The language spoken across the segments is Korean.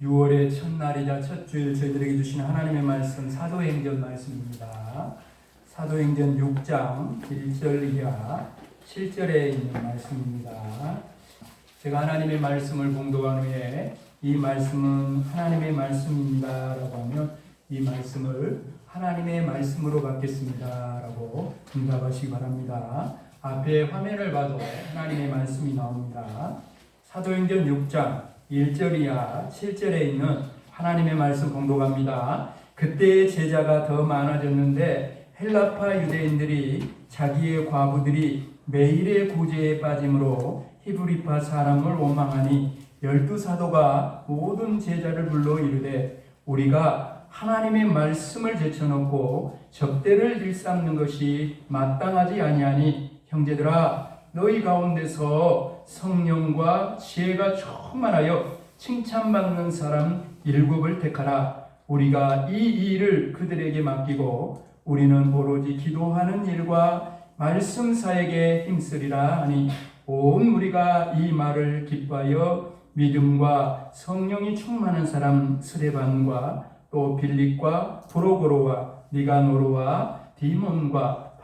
6월의 첫날이자 첫 주일 저희들에게 주시는 하나님의 말씀 사도행전 말씀입니다. 사도행전 6장 1절 이하 7절에 있는 말씀입니다. 제가 하나님의 말씀을 봉독한 후에 이 말씀은 하나님의 말씀입니다 라고 하면 이 말씀을 하나님의 말씀으로 받겠습니다 라고 응답하시기 바랍니다. 앞에 화면을 봐도 하나님의 말씀이 나옵니다. 사도행전 6장 1절 이하 7절에 있는 하나님의 말씀 봉독합니다. 그때의 제자가 더 많아졌는데 헬라파 유대인들이 자기의 과부들이 매일의 구제에 빠짐으로 히브리파 사람을 원망하니 12사도가 모든 제자를 불러 이르되 우리가 하나님의 말씀을 제쳐놓고 접대를 일삼는 것이 마땅하지 아니하니 형제들아 너희 가운데서 성령과 지혜가 충만하여 칭찬받는 사람 7을 택하라. 우리가 이 일을 그들에게 맡기고 우리는 오로지 기도하는 일과 말씀 사역에 힘쓰리라 하니 온 우리가 이 말을 기뻐하여 믿음과 성령이 충만한 사람 스데반과 또 빌립과 프로고로와 니가노르와 디몬과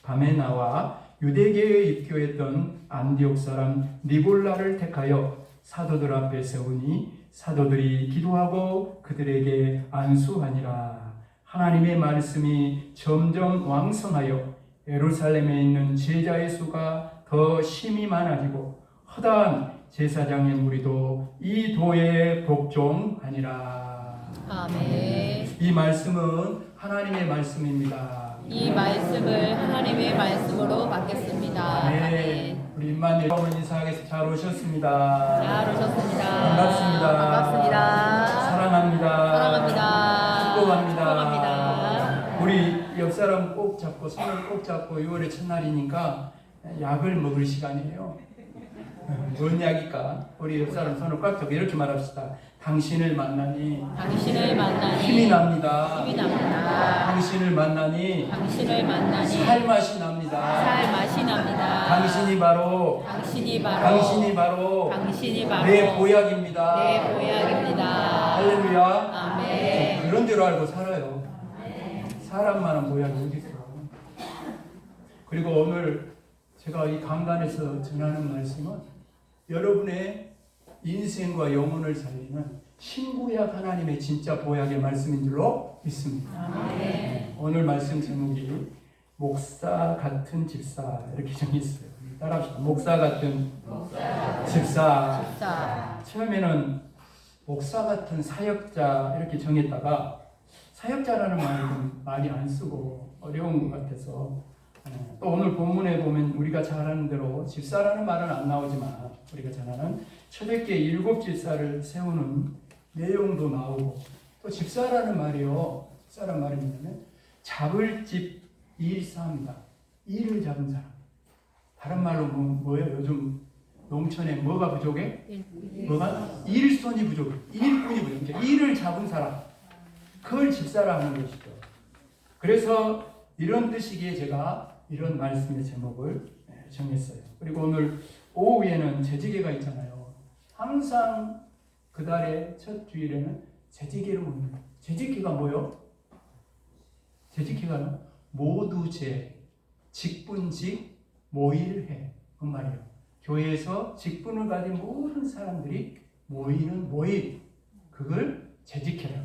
바메나와 유대계에 입교했던 안디옥 사람 니골라를 택하여 사도들 앞에 세우니 사도들이 기도하고 그들에게 안수하니라. 하나님의 말씀이 점점 왕성하여 예루살렘에 있는 제자의 수가 더 심히 많아지고 허다한 제사장의 무리도 이 도에 복종하니라. 아멘. 이 말씀은 하나님의 말씀입니다. 이 말씀을 하나님의 말씀으로 받겠습니다. 아멘. 우리 임마누엘 여러분 인사하겠습니다. 잘 오셨습니다. 잘 오셨습니다. 반갑습니다. 반갑습니다. 사랑합니다. 사랑합니다. 축복합니다. 축복합니다. 우리 옆 사람 꼭 잡고 손을 꼭 잡고 6월의 첫날이니까 약을 먹을 시간이에요. 뭔 약일까? 우리 옆 사람 손을 꽉 잡고 이렇게 말합시다. 당신을 만나니 힘이 납니다. 당신을 만나니 살맛이 납니다. 당신이 바로 내 보약입니다. 할렐루야. 아멘. 그런 대로 알고 살아요. 사람만한 보약이 어디 있어? 그리고 오늘 제가 이 강단에서 전하는 말씀은 여러분의 인생과 영혼을 살리는 신구약 하나님의 진짜 보약의 말씀인 줄로 믿습니다. 아멘. 오늘 말씀 제목이 목사 같은 집사 이렇게 정했어요. 따라합시다. 목사 같은 집사. 처음에는 목사 같은 사역자 이렇게 정했다가 사역자라는 말은 많이 안 쓰고 어려운 것 같아서 또 오늘 본문에 보면 우리가 잘 아는 대로 집사라는 말은 안 나오지만 우리가 잘 아는 초대교회 7 집사를 세우는 내용도 나오고 또 집사라는 말이요. 집사라는 말이 뭐냐면 잡을 집 일사입니다. 일을 잡은 사람. 다른 말로 뭐예요? 요즘 농촌에 뭐가 부족해? 일손이 부족해. 일꾼이 부족해. 일을 잡은 사람. 그걸 집사라 하는 것이죠. 그래서 이런 뜻이기에 제가 이런 말씀의 제목을 정했어요. 그리고 오늘 오후에는 재지계가 있잖아요. 항상 그 달의 첫 주일에는 재지계를 봅니다. 재지계가 뭐요? 재지계가 모두재, 직분직, 모일해. 그 말이에요. 교회에서 직분을 가진 모든 사람들이 모이는 모일. 그걸 재직회라.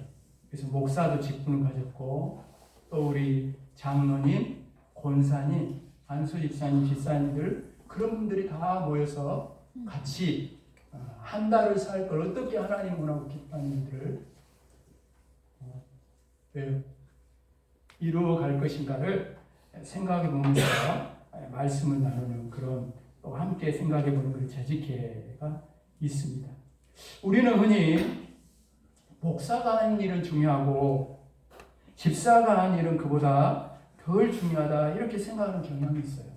그래서 목사도 직분을 가졌고 또 우리 장로님, 권사님, 안수집사님, 집사님들 그런 분들이 다 모여서 같이 한 달을 살 걸 어떻게 하나님 원하고 기뻐하는 일들을 이루어갈 것인가를 생각해 보면서 말씀을 나누는 그런 또 함께 생각해 보는 그 재직회가 있습니다. 우리는 흔히 목사가 하는 일은 중요하고 집사가 하는 일은 그보다 덜 중요하다 이렇게 생각하는 경향이 있어요.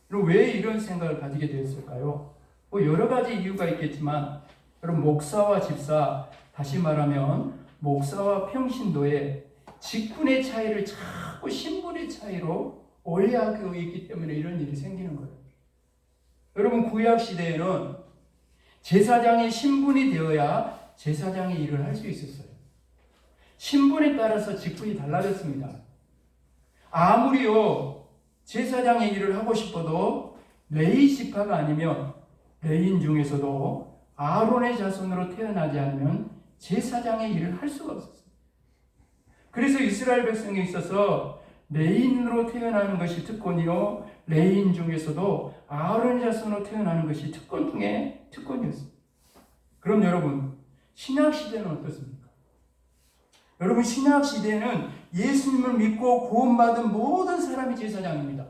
그럼 왜 이런 생각을 가지게 되었을까요? 뭐 여러 가지 이유가 있겠지만 여러분 목사와 집사 다시 말하면 목사와 평신도의 직분의 차이를 자꾸 신분의 차이로 오해하고 있기 때문에 이런 일이 생기는 거예요. 여러분 구약 시대에는 제사장의 신분이 되어야 제사장의 일을 할 수 있었어요. 신분에 따라서 직분이 달라졌습니다. 아무리요 제사장의 일을 하고 싶어도 레위 지파가 아니면 레위인 중에서도 아론의 자손으로 태어나지 않으면 제사장의 일을 할 수가 없었어요. 그래서 이스라엘 백성에 있어서 레위인으로 태어나는 것이 특권이요, 레위인 중에서도 아론의 자손으로 태어나는 것이 특권 중에 특권이었어요. 그럼 여러분, 신약 시대는 어떻습니까? 여러분, 신약 시대에는 예수님을 믿고 구원받은 모든 사람이 제사장입니다.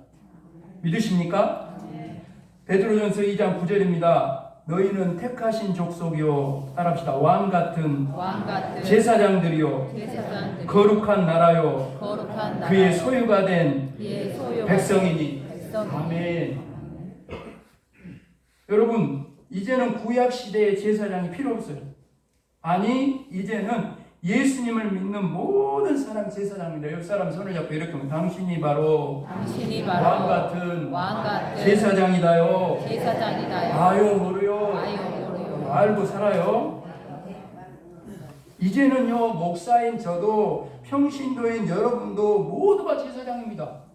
믿으십니까? 베드로전서 2장 9절입니다. 너희는 택하신 족속이요, 따라합시다. 왕 같은 제사장들이요, 거룩한 나라요, 그의 소유가 된 백성이니. 아멘. 여러분, 이제는 구약 시대의 제사장이 필요 없어요. 아니, 이제는 예수님을 믿는 모든 사람이 제사장입니다. 옆 사람 손을 잡고 이렇게 하면 당신이 바로 왕 같은 제사장이다요. 아유 모르요. 알고 살아요. 이제는요, 목사인 저도 평신도인 여러분도 모두가 제사장입니다.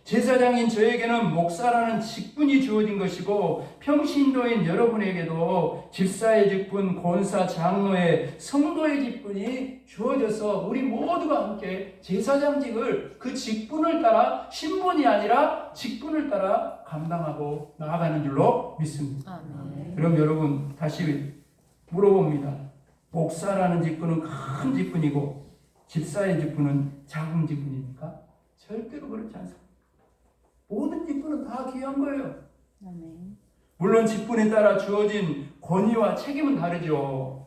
제사장인 저에게는 목사라는 직분이 주어진 것이고, 평신도인 여러분에게도 집사의 직분, 권사, 장로의, 성도의 직분이 주어져서 우리 모두가 함께 제사장직을 그 직분을 따라, 신분이 아니라 직분을 따라 감당하고 나아가는 줄로 믿습니다. 아멘. 그럼 여러분, 다시 물어봅니다. 목사라는 직분은 큰 직분이고 집사의 직분은 작은 직분입니까? 절대로 그렇지 않습니다. 모든 직분은 다 귀한 거예요. 물론 직분에 따라 주어진 권위와 책임은 다르죠.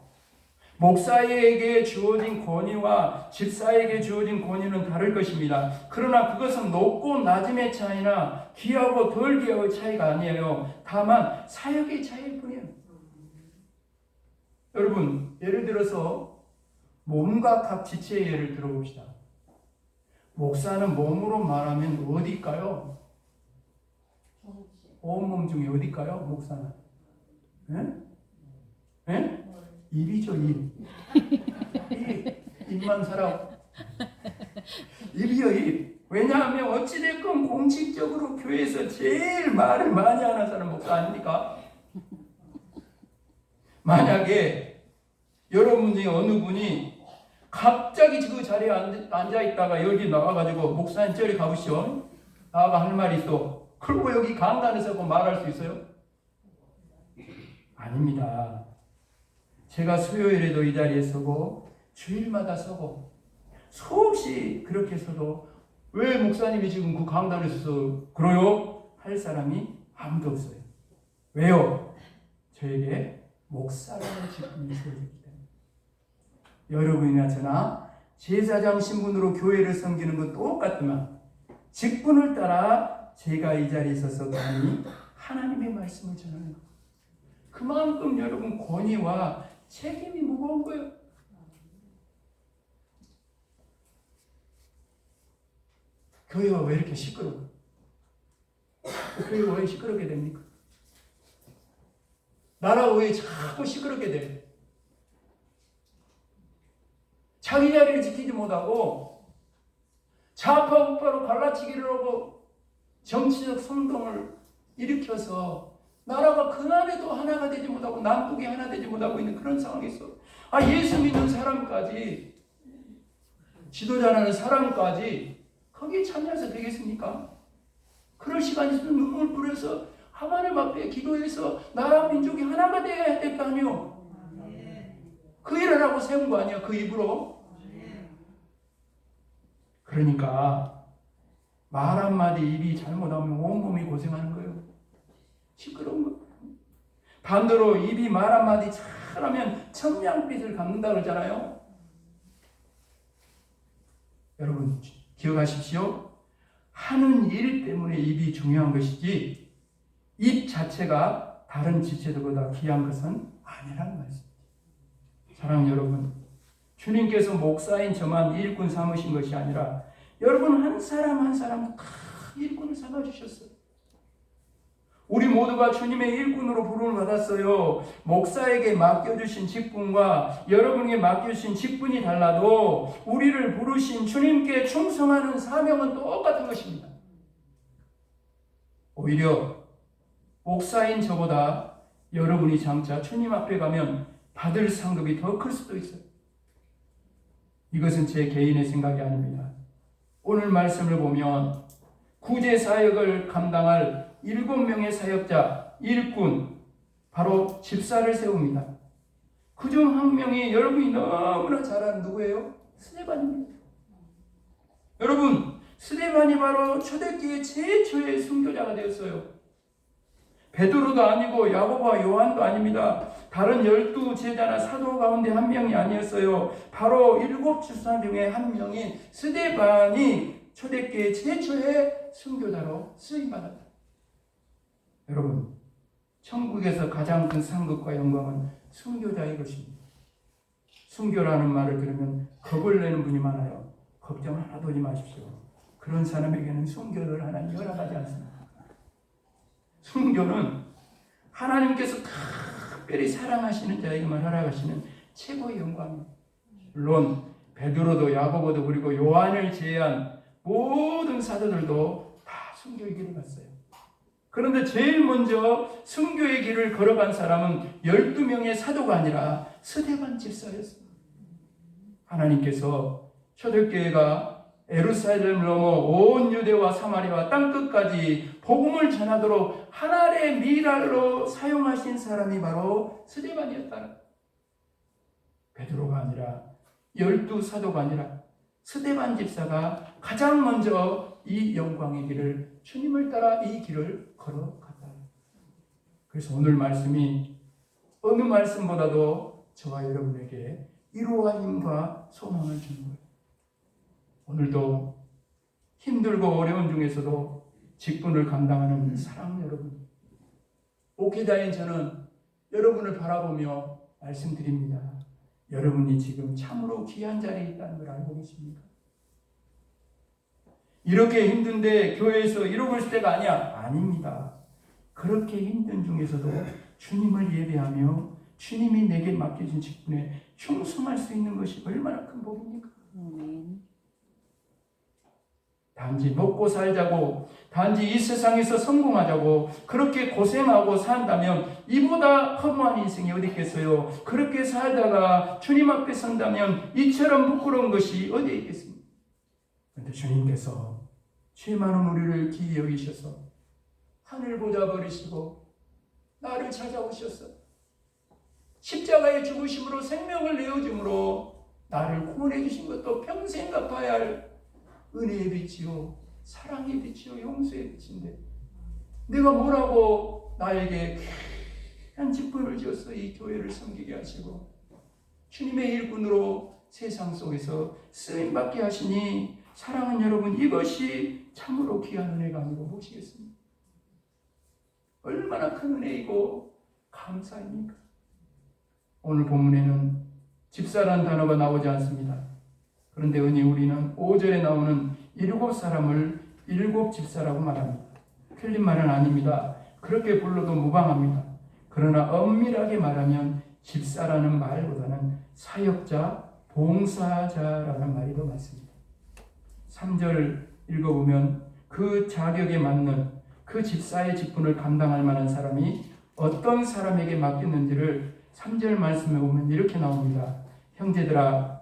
목사에게 주어진 권위와 집사에게 주어진 권위는 다를 것입니다. 그러나 그것은 높고 낮음의 차이나 귀하고 덜 귀하의 차이가 아니에요. 다만 사역의 차이일 뿐이에요. 여러분, 예를 들어서 몸과 각 지체의 예를 들어봅시다. 목사는 몸으로 말하면 어디일까요? 온몸 중에 어디일까요? 목사는? 예? 예? 입이죠, 입. 입만 살아. 입이요, 입. 왜냐하면 어찌됐건 공식적으로 교회에서 제일 말을 많이 하는 사람 목사 아닙니까? 만약에 여러분 중에 어느 분이 갑자기 그 자리에 앉아있다가 여기 나와가지고 목사님 저리 가보시오. 나가 할 말이 있어. 그리고 여기 강단에 서고 말할 수 있어요? 아닙니다. 제가 수요일에도 이 자리에 서고 주일마다 서고 수없이 그렇게 서도 왜 목사님이 지금 그 강단에 서서 그러요? 할 사람이 아무도 없어요. 왜요? 저에게 목사라는 직분이 주어졌기 때문에. 여러분이나 저나 제사장 신분으로 교회를 섬기는 건 똑같지만 직분을 따라 제가 이 자리에 있어서 감히 하나님의 말씀을 전하는 것. 그만큼 여러분 권위와 책임이 무거운 거예요. 교회가 왜 이렇게 시끄러워요? 교회가 왜 시끄럽게 됩니까? 나라가 왜 자꾸 시끄럽게 돼요? 자기 자리를 지키지 못하고 좌파 우파로 갈라치기를 하고 정치적 선동을 일으켜서 나라가 그날에도 하나가 되지 못하고 남북이 하나 되지 못하고 있는 그런 상황이 있어. 예수 믿는 사람까지, 지도자라는 사람까지 거기에 참여해서 되겠습니까? 그럴 시간이 있으면 눈물 뿌려서 하나님 앞에 기도해서 나라 민족이 하나가 되어야 될 거 아니요? 그 일을 하고 세운 거 아니야? 그 입으로. 그러니까 말 한마디 입이 잘못하면 온몸이 고생하는 거예요. 시끄러운 거. 반대로 입이 말 한마디 잘하면 천냥빚을 갚는다 그러잖아요. 여러분 기억하십시오. 하는 일 때문에 입이 중요한 것이지 입 자체가 다른 지체들보다 귀한 것은 아니라는 말씀입니다. 사랑하는 여러분, 주님께서 목사인 저만 일꾼 삼으신 것이 아니라 여러분 한 사람 한 사람 다 일꾼을 삼아주셨어요. 우리 모두가 주님의 일꾼으로 부름을 받았어요. 목사에게 맡겨주신 직분과 여러분에게 맡겨주신 직분이 달라도 우리를 부르신 주님께 충성하는 사명은 똑같은 것입니다. 오히려 목사인 저보다 여러분이 장차 주님 앞에 가면 받을 상급이 더 클 수도 있어요. 이것은 제 개인의 생각이 아닙니다. 오늘 말씀을 보면 구제 사역을 감당할 7명의 사역자, 일꾼, 바로 집사를 세웁니다. 그중 한 명이 여러분이 너무나 잘 아는 누구예요? 스데반입니다. 여러분, 스데반이 바로 초대교회 최초의 순교자가 되었어요. 베드로도 아니고 야고보와 요한도 아닙니다. 다른 12 제자나 사도 가운데 한 명이 아니었어요. 바로 7 집사 중에 한 명인 스데반이 초대교회 최초의 순교자로 쓰임받았다. 여러분, 천국에서 가장 큰 상급과 영광은 순교자의 것입니다. 순교라는 말을 들으면 겁을 내는 분이 많아요. 걱정 하나도 하지 마십시오. 그런 사람에게는 순교를 하나님 허락하지 않습니다. 순교는 하나님께서 특별히 사랑하시는 자에게만 허락하시는 최고의 영광입니다. 물론 베드로도 야고보도 그리고 요한을 제외한 모든 사도들도 다 순교의 길을 갔어요. 그런데 제일 먼저 순교의 길을 걸어간 사람은 12명의 사도가 아니라 스데반 집사였습니다. 하나님께서 초대교회가 예루살렘을 넘어 온 유대와 사마리아 땅끝까지 복음을 전하도록 하나님의 미랄로 사용하신 사람이 바로 스데반이었다. 베드로가 아니라 12 사도가 아니라 스데반 집사가 가장 먼저 이 영광의 길을 주님을 따라 이 길을 걸어갔다. 그래서 오늘 말씀이 어느 말씀보다도 저와 여러분에게 위로와 힘과 소망을 주는 거예요. 오늘도 힘들고 어려운 중에서도 직분을 감당하는 사랑하는 여러분, 목회자인 저는 여러분을 바라보며 말씀드립니다. 여러분이 지금 참으로 귀한 자리에 있다는 걸 알고 계십니까? 이렇게 힘든데 교회에서 이러고 있을 때가 아닙니다. 그렇게 힘든 중에서도 주님을 예배하며 주님이 내게 맡겨진 직분에 충성할 수 있는 것이 얼마나 큰 복입니까? 단지 먹고 살자고, 단지 이 세상에서 성공하자고 그렇게 고생하고 산다면 이보다 허무한 인생이 어디 있겠어요? 그렇게 살다가 주님 앞에 선다면 이처럼 부끄러운 것이 어디에 있겠습니까? 그런데 주님께서 죄 많은 우리를 기이 여기셔서 하늘 보좌 버리시고 나를 찾아오셔서 십자가의 죽으심으로 생명을 내어줌으로 나를 구원해 주신 것도 평생 갚아야 할 은혜의 빛이요, 사랑의 빛이요, 용서의 빛인데 내가 뭐라고 나에게 귀한 직분을 지어서 이 교회를 섬기게 하시고 주님의 일꾼으로 세상 속에서 쓰임받게 하시니 사랑하는 여러분, 이것이 참으로 귀한 은혜가 아니고 무엇이겠습니까? 얼마나 큰 은혜이고 감사입니까? 오늘 본문에는 집사라는 단어가 나오지 않습니다. 그런데 우리는 5절에 나오는 7 사람을 7 집사라고 말합니다. 틀린 말은 아닙니다. 그렇게 불러도 무방합니다. 그러나 엄밀하게 말하면 집사라는 말보다는 사역자, 봉사자라는 말이 더 맞습니다. 3절을 읽어보면 그 자격에 맞는 그 집사의 직분을 감당할 만한 사람이 어떤 사람에게 맡겼는지를 3절 말씀에 보면 이렇게 나옵니다. 형제들아,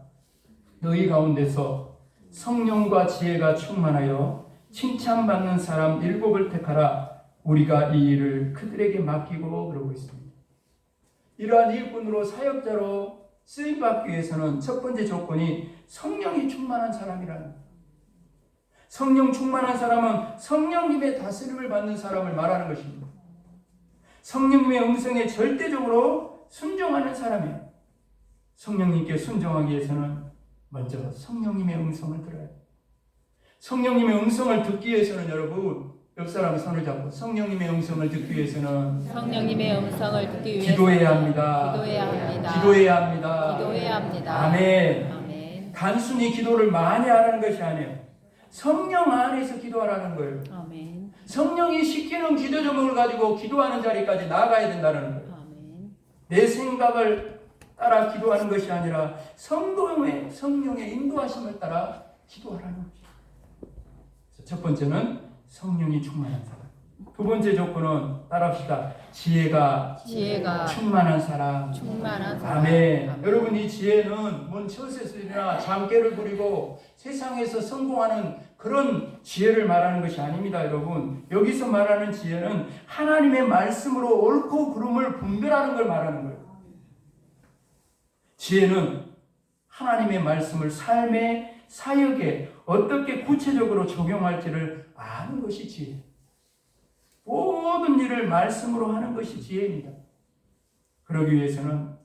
너희 가운데서 성령과 지혜가 충만하여 칭찬받는 사람 7을 택하라. 우리가 이 일을 그들에게 맡기고 그러고 있습니다. 이러한 일꾼으로 사역자로 쓰임받기 위해서는 첫 번째 조건이 성령이 충만한 사람이라는 거예요. 성령 충만한 사람은 성령님의 다스림을 받는 사람을 말하는 것입니다. 성령님의 음성에 절대적으로 순종하는 사람이에요. 성령님께 순종하기 위해서는 먼저 성령님의 음성을 들어야 돼요. 성령님의 음성을 듣기 위해서는 여러분, 옆 사람의 손을 잡고 성령님의 음성을 듣기 위해서는 성령님의 음성을 듣기 위해서 기도해야 합니다. 기도해야 합니다. 기도해야 합니다. 아멘. 아멘. 단순히 기도를 많이 하라는 것이 아니에요. 성령 안에서 기도하라는 거예요. 아멘. 성령이 시키는 기도 제목을 가지고 기도하는 자리까지 나아가야 된다는 거예요. 아멘. 내 생각을 따라 기도하는 것이 아니라 성령의 인도하심을 따라 기도하라는 거죠. 첫 번째는 성령이 충만한 사람. 두 번째 조건은 따라합시다. 지혜가 충만한 사람. 아멘. 여러분, 이 지혜는 뭔 처세술이나 장깨를 부리고 세상에서 성공하는 그런 지혜를 말하는 것이 아닙니다. 여러분, 여기서 말하는 지혜는 하나님의 말씀으로 옳고 그름을 분별하는 걸 말하는 거예요. 지혜는 하나님의 말씀을 삶의 사역에 어떻게 구체적으로 적용할지를 아는 것이 지혜. 모든 일을 말씀으로 하는 것이 지혜입니다. 그러기 위해서는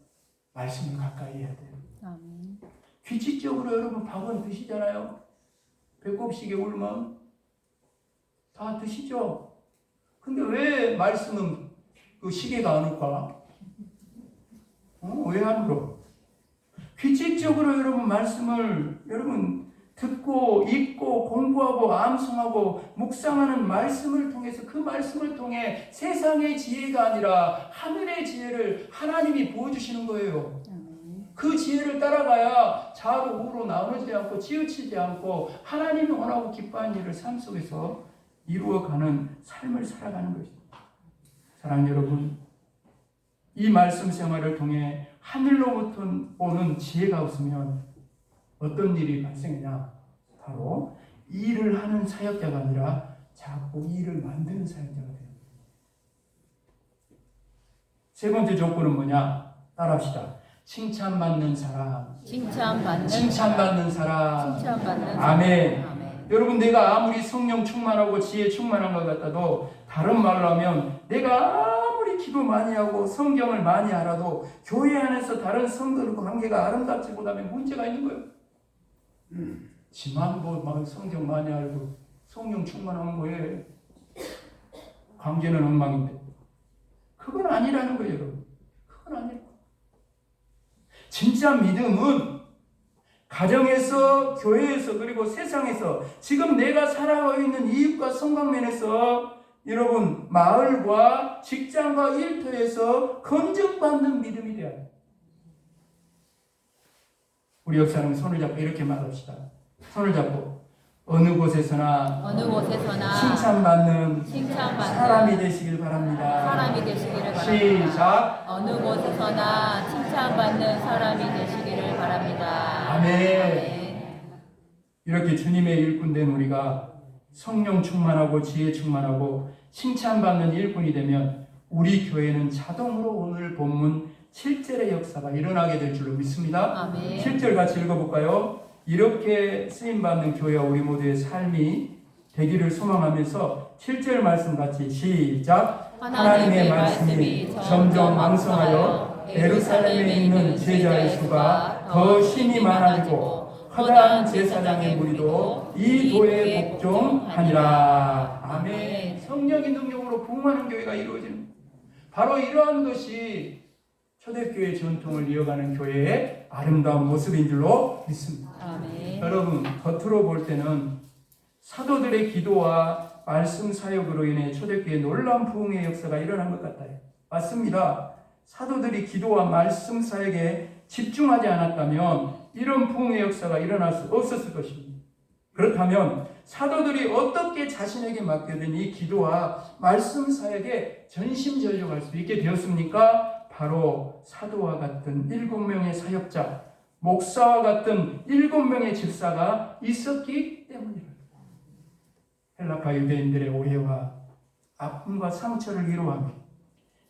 말씀을 가까이 해야 돼요. 아멘. 규칙적으로 여러분 밥은 드시잖아요. 배꼽시계 울면 다 드시죠. 근데 왜 말씀은 그 시계가 안 올까? 왜 안 울어? 규칙적으로 여러분 말씀을 여러분 듣고 읽고 공부하고 암송하고 묵상하는 말씀을 통해서 그 말씀을 통해 세상의 지혜가 아니라 하늘의 지혜를 하나님이 보여주시는 거예요. 그 지혜를 따라가야 좌로 우로 나누지 않고 치우치지 않고 하나님이 원하고 기뻐하는 일을 삶 속에서 이루어가는 삶을 살아가는 것입니다. 사랑하는 여러분, 이 말씀 생활을 통해 하늘로부터 오는 지혜가 없으면 어떤 일이 발생하냐? 바로 일을 하는 사역자가 아니라 자꾸 일을 만드는 사역자가 됩니다. 세 번째 조건은 뭐냐? 따라합시다. 칭찬받는 사람. 칭찬받는 사람. 아멘. 여러분, 내가 아무리 성령 충만하고 지혜 충만한 것 같아도, 다른 말로 하면 내가 아무리 기도 많이 하고 성경을 많이 알아도 교회 안에서 다른 성도들과 관계가 아름답지 못하면 문제가 있는 거예요. 지만 뭐 성경 많이 알고 성령 충만하면 뭐해? 관계는 엉망인데. 그건 아니라는 거예요, 여러분. 그건 아니라고. 진짜 믿음은 가정에서, 교회에서, 그리고 세상에서 지금 내가 살아가고 있는 이웃과 성관면에서 여러분 마을과 직장과 일터에서 검증받는 믿음이 돼야 돼요. 우리 역사는 손을 잡고 이렇게 말합시다. 손을 잡고 어느 곳에서나 칭찬받는 사람이 되시길 바랍니다. 시작. 어느 곳에서나 칭찬받는 사람이 되시기를 바랍니다. 아멘. 이렇게 주님의 일꾼된 우리가 성령 충만하고 지혜 충만하고 칭찬받는 일꾼이 되면 우리 교회는 자동으로 오늘 본문 7절의 역사가 일어나게 될 줄로 믿습니다. 아멘. 7절 같이 읽어볼까요? 이렇게 쓰임받는 교회와 우리 모두의 삶이 되기를 소망하면서 7절 말씀 같이 시작. 하나님의 말씀이 점점 왕성하여 예루살렘에 있는 제자의 수가 더 심히 많아지고 허다한 제사장의 무리도 이 도에 복종하니라. 아멘. 성령의 능력으로 부흥하는 교회가 이루어지는, 바로 이러한 것이 초대교회 전통을 이어가는 교회의 아름다운 모습인 줄로 믿습니다. 아멘. 여러분, 겉으로 볼 때는 사도들의 기도와 말씀 사역으로 인해 초대교회 놀라운 부흥의 역사가 일어난 것 같아요. 맞습니다. 사도들이 기도와 말씀 사역에 집중하지 않았다면 이런 부흥의 역사가 일어날 수 없었을 것입니다. 그렇다면 사도들이 어떻게 자신에게 맡겨진 이 기도와 말씀 사역에 전심전력할 수 있게 되었습니까? 바로 사도와 같은 7명의 사역자, 목사와 같은 7명의 집사가 있었기 때문입니다. 헬라파 유대인들의 오해와 아픔과 상처를 위로하며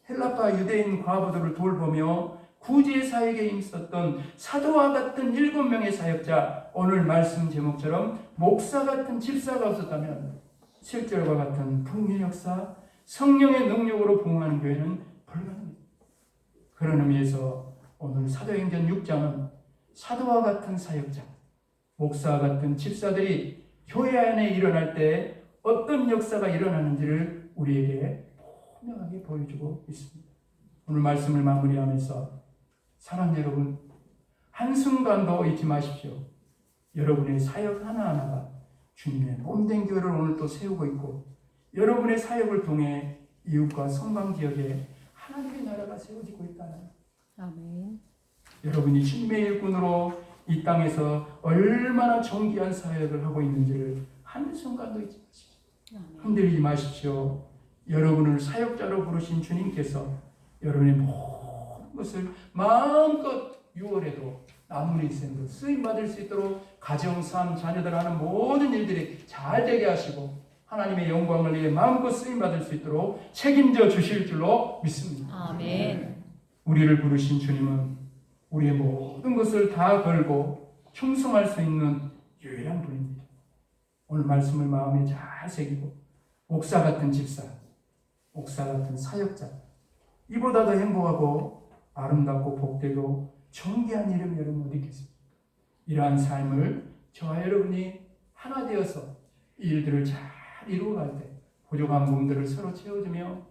헬라파 유대인 과부들을 돌보며 구제 사역에 힘썼던 사도와 같은 7명의 사역자, 오늘 말씀 제목처럼 목사 같은 집사가 없었다면 7절과 같은 부흥의 역사, 성령의 능력으로 부흥하는 교회는 불가능합니다. 그런 의미에서 오늘 사도행전 6장은 사도와 같은 사역자, 목사와 같은 집사들이 교회 안에 일어날 때 어떤 역사가 일어나는지를 우리에게 분명하게 보여주고 있습니다. 오늘 말씀을 마무리하면서 사랑하는 여러분, 한순간도 잊지 마십시오. 여러분의 사역 하나하나가 주님의 몸된 교회를 오늘 또 세우고 있고 여러분의 사역을 통해 이웃과 성광지역에 하나님의 나라가 세워지고 있다는 아멘. 여러분이 주님의 일꾼으로 이 땅에서 얼마나 존귀한 사역을 하고 있는지를 한순간도 잊지 마십시오. 흔들리지 마십시오. 여러분을 사역자로 부르신 주님께서 여러분의 모든 것을 마음껏 6월에도 남은 인생도 쓰임받을 수 있도록 가정, 삶, 자녀들 하는 모든 일들이 잘 되게 하시고 하나님의 영광을 위해 마음껏 쓰임받을 수 있도록 책임져 주실 줄로 믿습니다. 아멘. 우리를 부르신 주님은 우리의 모든 것을 다 걸고 충성할 수 있는 유일한 분입니다. 오늘 말씀을 마음에 잘 새기고 목사 같은 집사, 목사 같은 사역자, 이보다 더 행복하고 아름답고 복되고 존귀한 이름이 여러분 어디 있겠습니까? 이러한 삶을 저와 여러분이 하나 되어서 이 일들을 잘 이루어갈 때 부족한 부분들을 서로 채워주며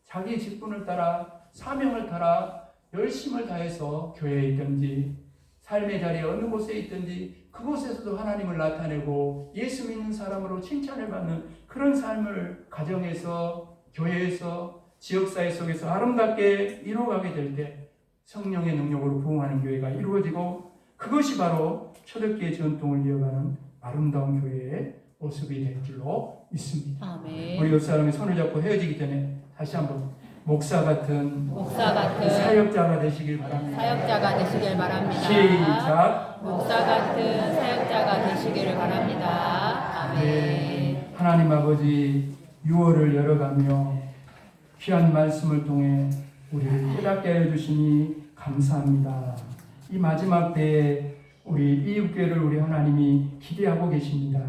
자기 직분을 따라 사명을 따라 열심을 다해서 교회에 있든지 삶의 자리에 어느 곳에 있든지 그곳에서도 하나님을 나타내고 예수 믿는 사람으로 칭찬을 받는 그런 삶을 가정에서 교회에서 지역사회 속에서 아름답게 이루어가게 될 때 성령의 능력으로 부흥하는 교회가 이루어지고 그것이 바로 초대교회 전통을 이어가는 아름다운 교회의 모습이 될 줄로 믿습니다. 아멘. 우리 옆 사람의 손을 잡고 헤어지기 전에 다시 한번 목사 같은 사역자가 되시길 바랍니다. 사역자가 되시길 바랍니다. 시작. 목사 같은 사역자가 되시기를 바랍니다. 아멘. 네. 하나님 아버지 6월을 열어가며 귀한 말씀을 통해 우리를 깨닫게 해주시니 감사합니다. 이 마지막 때에 우리 이웃교회를 우리 하나님이 기대하고 계십니다.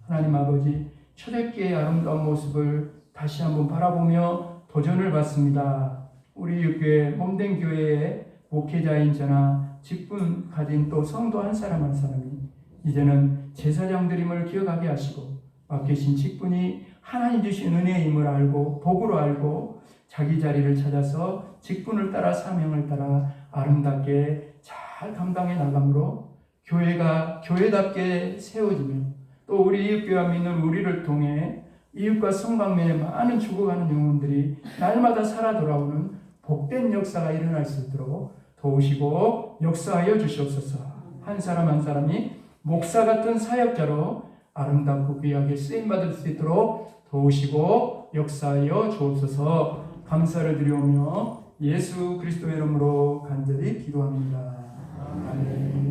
하나님 아버지 초대교회의 아름다운 모습을 다시 한번 바라보며 도전을 받습니다. 우리 이웃교회 몸된 교회의 목회자인 저나 직분 가진 또 성도 한 사람 한 사람이 이제는 제사장들임을 기억하게 하시고 맡기신 직분이 하나님 주신 은혜임을 알고 복으로 알고 자기 자리를 찾아서 직분을 따라 사명을 따라 아름답게 잘 감당해 나감으로 교회가 교회답게 세워지며 또 우리 이웃교회와 믿는 우리를 통해 이웃과 성방면에 많은 죽어가는 영혼들이 날마다 살아 돌아오는 복된 역사가 일어날 수 있도록 도우시고 역사하여 주시옵소서. 한 사람 한 사람이 목사 같은 사역자로 아름답고 귀하게 쓰임받을 수 있도록 도우시고 역사하여 주옵소서. 감사를 드리오며 예수 그리스도의 이름으로 간절히 기도합니다. 아멘.